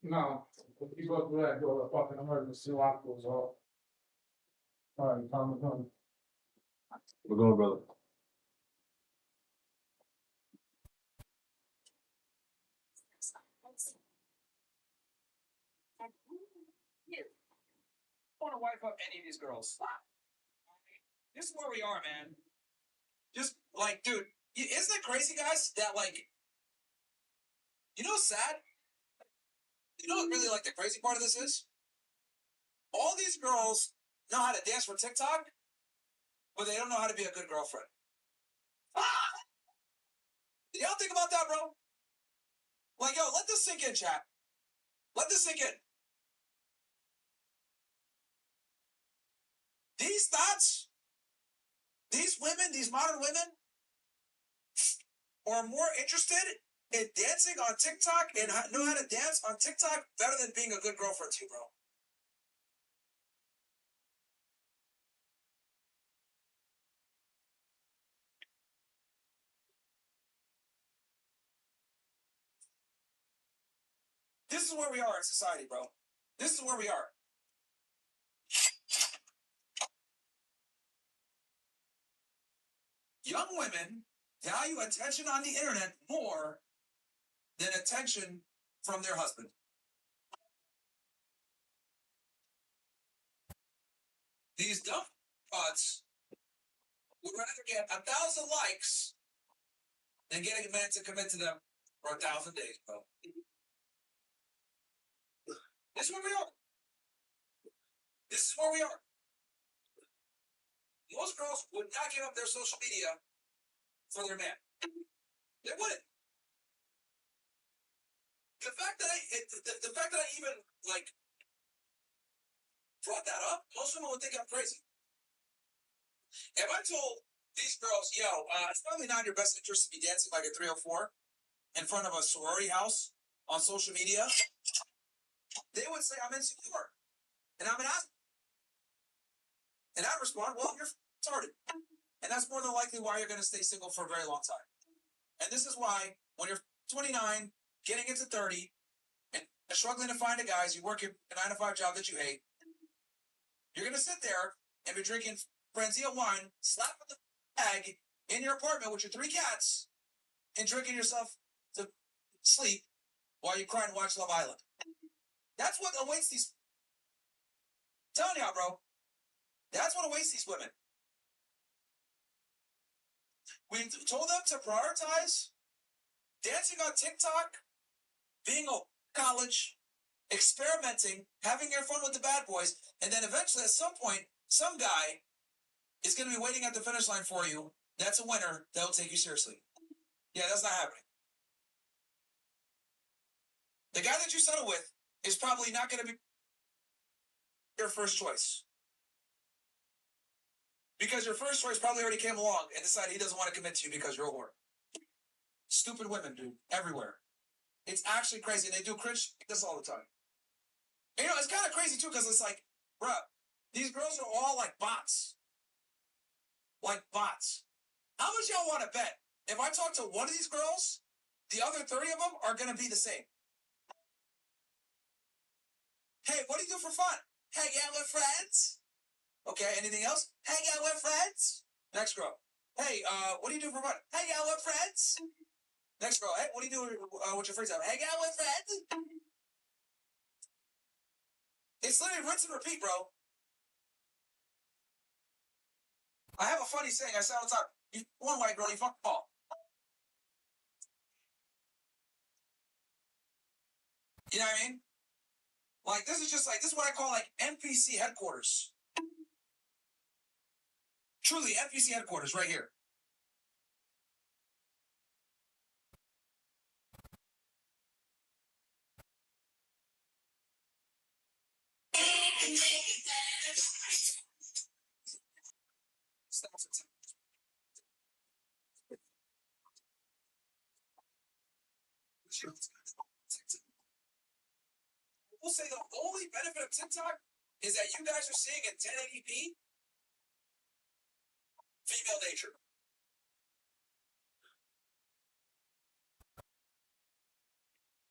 No, if you go through that door, the fucking emergency lock goes off. All right, Tom, come. We're going, brother. Want to wipe up any of these girls. This is where we are, man. Just like, dude, isn't it crazy, guys? That like, you know, what's sad. You know what really like the crazy part of this is? All these girls know how to dance for TikTok, but they don't know how to be a good girlfriend. Ah! Did y'all think about that, bro? Like, yo, let this sink in, chat. Let this sink in. These thoughts, these women, these modern women, are more interested in dancing on TikTok and know how to dance on TikTok better than being a good girlfriend too, bro. This is where we are in society, bro. This is where we are. Young women value attention on the internet more than attention from their husband. These dumb butts would rather get 1,000 likes than getting a man to commit to them for 1,000 days, bro. This is where we are. This is where we are. Most girls would not give up their social media for their man. They wouldn't. The fact that I even like brought that up, most women would think I'm crazy. If I told these girls, yo, it's probably not in your best interest to be dancing like a 304 in front of a sorority house on social media, they would say I'm insecure and I'm an ass. And I'd respond, well, you're retarded. And that's more than likely why you're going to stay single for a very long time. And this is why when you're 29, getting into 30, and struggling to find a guy as you work your 9-to-5 job that you hate, you're going to sit there and be drinking Franzia wine, slapping the bag in your apartment with your 3 cats, and drinking yourself to sleep while you cry and watch Love Island. That's what awaits these. I'm telling y'all, bro. That's what awaits these women. We told them to prioritize dancing on TikTok, being a college, experimenting, having your fun with the bad boys, and then eventually at some point, some guy is going to be waiting at the finish line for you. That's a winner that will take you seriously. Yeah, that's not happening. The guy that you settle with is probably not going to be your first choice. Because your first choice probably already came along and decided he doesn't want to commit to you because you're a whore. Stupid women, dude, everywhere. It's actually crazy. And they do cringe this all the time. And, it's kind of crazy too, because it's like, bruh, these girls are all like bots. Like bots. How much y'all want to bet? If I talk to one of these girls, the other 30 of them are going to be the same. Hey, what do you do for fun? Hang out with friends. Okay, anything else? Hang out with friends. Next girl. Hey, what do you do for fun? Hang out with friends. Next girl. Hey, what do you do with your free time? Hang out with friends. It's literally rinse and repeat, bro. I have a funny saying. I say all the time. You one white girl, you fuck all. You know what I mean? Like, this is what I call like NPC headquarters. Truly, NPC headquarters right here. We'll say the only benefit of TikTok is that you guys are seeing in 1080p female nature.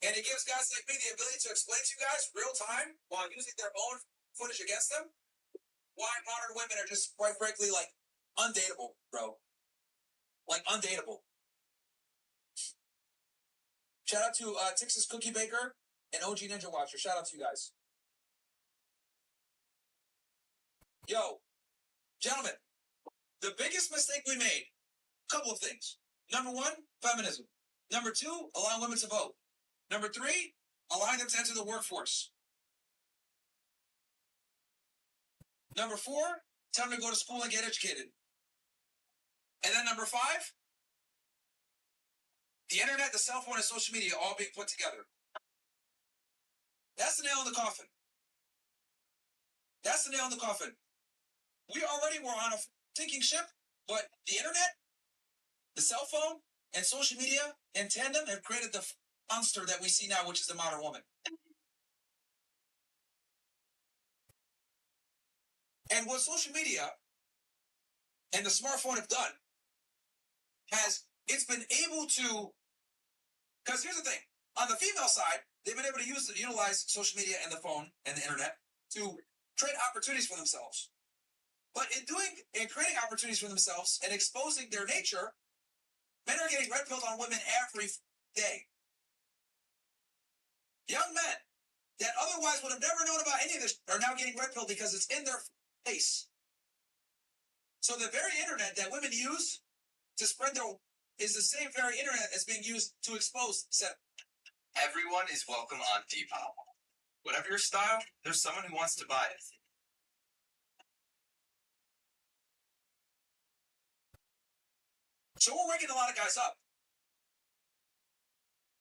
And it gives guys like me the ability to explain to you guys real time while using their own footage against them why modern women are just quite frankly like undateable, bro. Like undateable. Shout out to Texas Cookie Baker and OG Ninja Watcher. Shout out to you guys. Yo, gentlemen, the biggest mistake we made, a couple of things. Number one, feminism. Number two, allowing women to vote. Number three, allowing them to enter the workforce. Number four, tell them to go to school and get educated. And then number five, the internet, the cell phone, and social media all being put together. That's the nail in the coffin. That's the nail in the coffin. We already were on a sinking ship, but the internet, the cell phone, and social media in tandem have created the monster that we see now, which is the modern woman. And what social media and the smartphone have done it's been able to, because here's the thing, on the female side, they've been able to utilize social media and the phone and the internet to create opportunities for themselves. But in creating opportunities for themselves and exposing their nature, men are getting red pilled on women every day. Young men that otherwise would have never known about any of this are now getting red pilled because it's in their face. So the very internet that women use to spread their is the same very internet as being used to expose said. Everyone is welcome on Depop. Whatever your style, there's someone who wants to buy it. So we're waking a lot of guys up.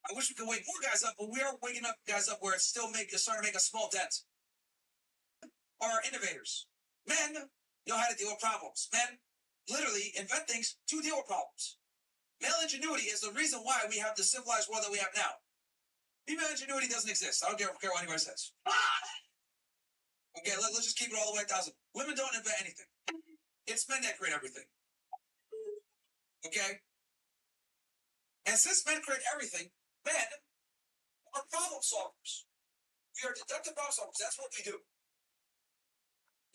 I wish we could wake more guys up, but we are waking up guys up where it's starting to make a small dent. Are innovators. Men know how to deal with problems. Men literally invent things to deal with problems. Male ingenuity is the reason why we have the civilized world that we have now. Female ingenuity doesn't exist. I don't care what anybody says. Okay, let's just keep it all the way 1,000. Women don't invent anything. It's men that create everything. Okay? And since men create everything, men are problem solvers. We are deductive problem solvers. That's what we do.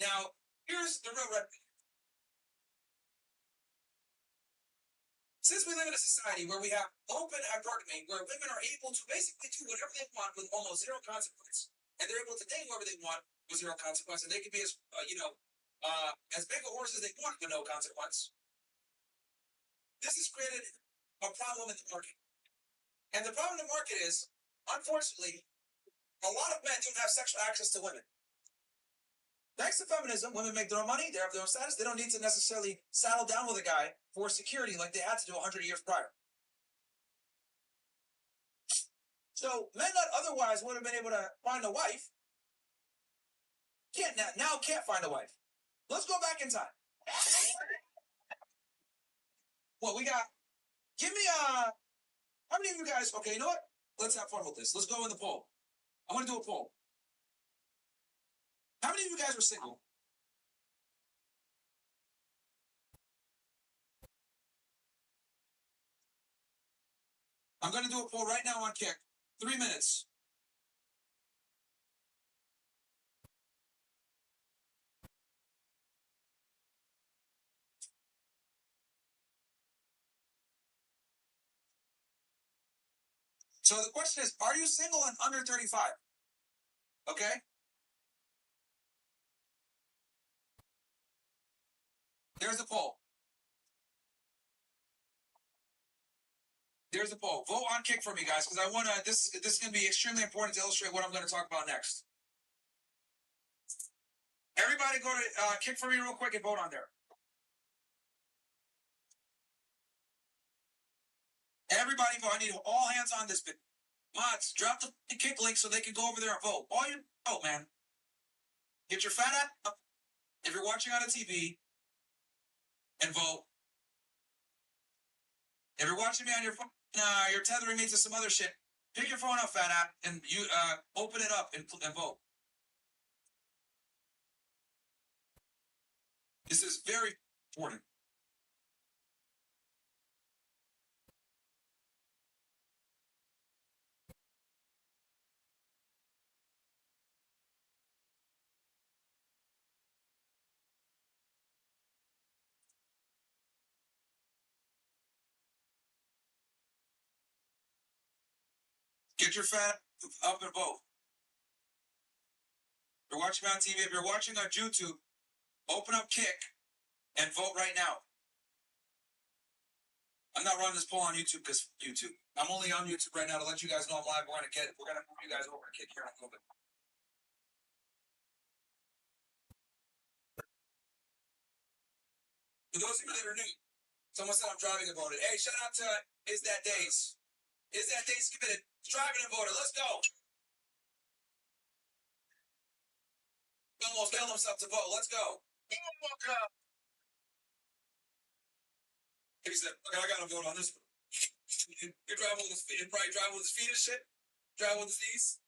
Now, here's the real red. Since we live in a society where we have open hypergamy, where women are able to basically do whatever they want with almost zero consequence, and they're able to date whoever they want with zero consequence, and they can be as big a horse as they want with no consequence. This has created a problem in the market. And the problem in the market is, unfortunately, a lot of men don't have sexual access to women. Thanks to feminism, women make their own money, they have their own status, they don't need to necessarily saddle down with a guy for security like they had to do 100 years prior. So men that otherwise would have been able to find a wife can't find a wife. Let's go back in time. Well, we got. Give me how many of you guys? Okay, you know what? Let's have fun with this. Let's go in the poll. I want to do a poll. How many of you guys are single? I'm going to do a poll right now on Kick. 3 minutes. So the question is, are you single and under 35? Okay. There's the poll. There's the poll. Vote on Kick for me, guys, because I want to. This is going to be extremely important to illustrate what I'm going to talk about next. Everybody, go to Kick for me real quick and vote on there. Everybody vote. I need all hands on this bit. Mods, drop the Kick link so they can go over there and vote. All you vote, man. Get your fat ass up if you're watching on a TV and vote. If you're watching me on your phone, you're tethering me to some other shit. Pick your phone up, fat app, and you open it up and vote. This is very important. Get your fat up and vote. If you're watching me on TV, if you're watching on YouTube, open up Kick and vote right now. I'm not running this poll on YouTube because YouTube. I'm only on YouTube right now to let you guys know I'm live. We're gonna move you guys over to Kick here in a little bit. For those of you that are new, someone said I'm driving and voted. Hey, shout out to Is That Days. Is That Days committed? Driving and voted. Let's go. Almost killed himself to vote. Let's go. He said, okay, I gotta vote on this one. You're driving with his feet, probably driving with his feet and shit. Driving with his knees.